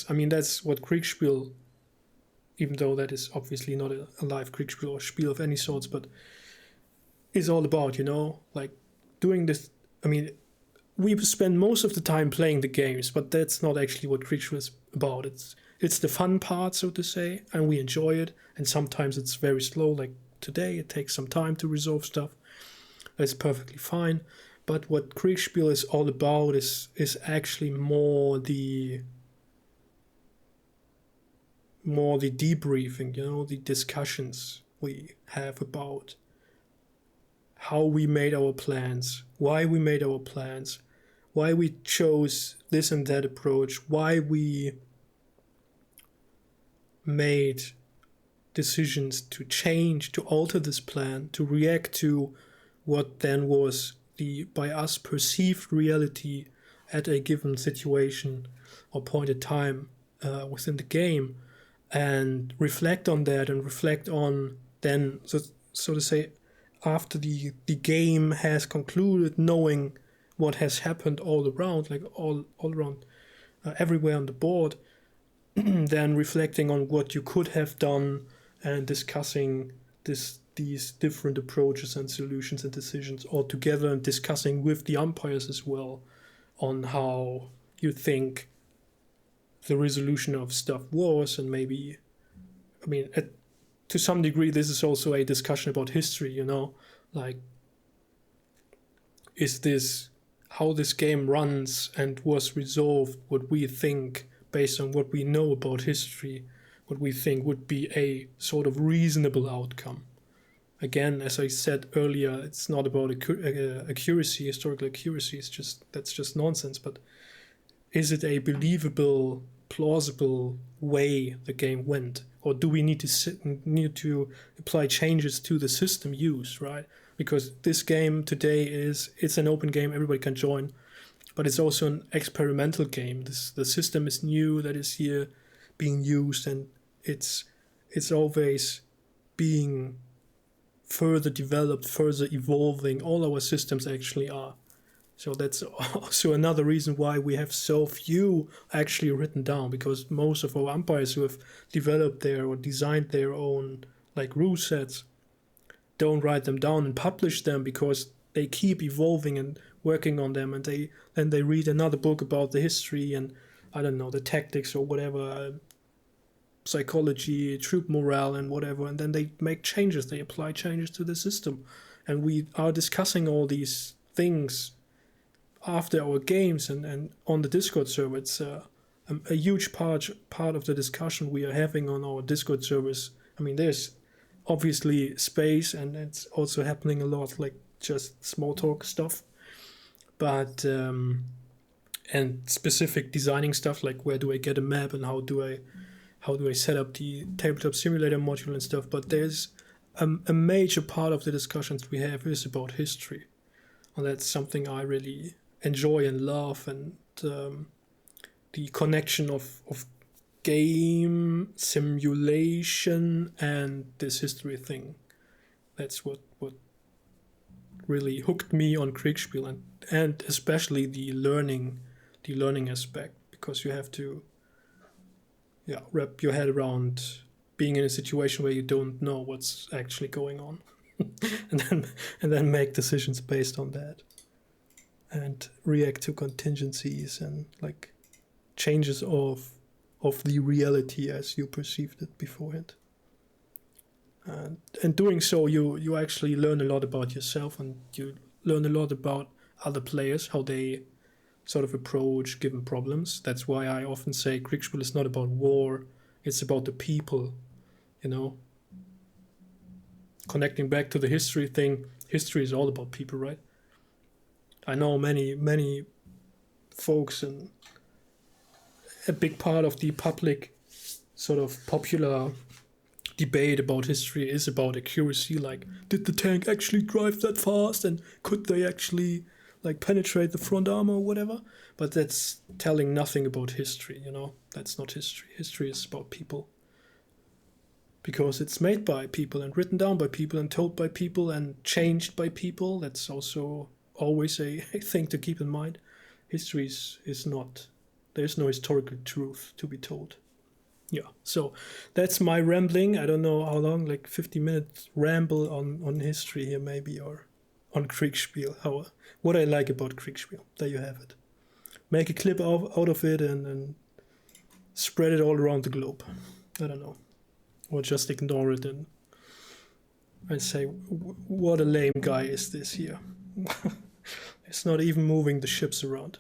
I mean, that's what Kriegsspiel, even though that is obviously not a live Kriegsspiel or spiel of any sorts, but is all about, like doing this. I mean, we spend most of the time playing the games, but that's not actually what Kriegsspiel is about. It's the fun part, so to say, and we enjoy it. And sometimes it's very slow, like today. It takes some time to resolve stuff. That's perfectly fine. But what Kriegsspiel is all about is actually more the debriefing, the discussions we have about how we made our plans, why we made our plans, why we chose this and that approach, why we made decisions to change, to alter this plan, to react to what then was the by us perceived reality at a given situation or point in time within the game, and reflect on that and reflect on then, so to say, after the game has concluded, knowing what has happened all around, like all around, everywhere on the board, then reflecting on what you could have done and discussing these different approaches and solutions and decisions all together, and discussing with the umpires as well on how you think the resolution of stuff was. And maybe, I mean, to some degree, this is also a discussion about history, like, is this how this game runs and was resolved, what we think based on what we know about history, what we think would be a sort of reasonable outcome. Again, as I said earlier, it's not about accuracy, historical accuracy. That's just nonsense. But is it a believable, plausible way the game went, or do we need to apply changes to the system used, right? Because this game today it's an open game, everybody can join, but it's also an experimental game. The system is new, that is here being used, and it's always being further developed, further evolving. All our systems actually are. So that's also another reason why we have so few actually written down, because most of our umpires who have developed their or designed their own like rule sets don't write them down and publish them, because they keep evolving and working on them, and they read another book about the history and, I don't know, the tactics or whatever, psychology, troop morale and whatever, and then they make changes, they apply changes to the system. And we are discussing all these things after our games and on the Discord server. It's a huge part of the discussion we are having on our Discord servers. I mean, there's obviously space, and it's also happening a lot, like just small talk stuff, but and specific designing stuff, like where do I get a map and how do I set up the tabletop simulator module and stuff. But there's a major part of the discussions we have is about history, and that's something I really enjoy and love. And the connection of game simulation and this history thing, that's what really hooked me on Kriegsspiel, and especially the learning aspect, because you have to wrap your head around being in a situation where you don't know what's actually going on, and then make decisions based on that, and react to contingencies and like changes of the reality as you perceived it beforehand. And doing so, you actually learn a lot about yourself, and you learn a lot about other players, how they sort of approach given problems. That's why I often say Kriegsspiel is not about war, it's about the people, Connecting back to the history thing, history is all about people, right? I know many folks, and a big part of the public sort of popular debate about history is about accuracy, like, did the tank actually drive that fast, and could they actually like penetrate the front armor or whatever? But that's telling nothing about history, That's not history. History is about people, because it's made by people and written down by people and told by people and changed by people. That's also always a thing to keep in mind. History is not There's no historical truth to be told. Yeah, so that's my rambling. I don't know how long, like 50 minutes ramble on history here maybe, or on Kriegsspiel. What I like about Kriegsspiel. There you have it. Make a clip out of it and spread it all around the globe. I don't know. Or just ignore it and say, what a lame guy is this here. It's not even moving the ships around.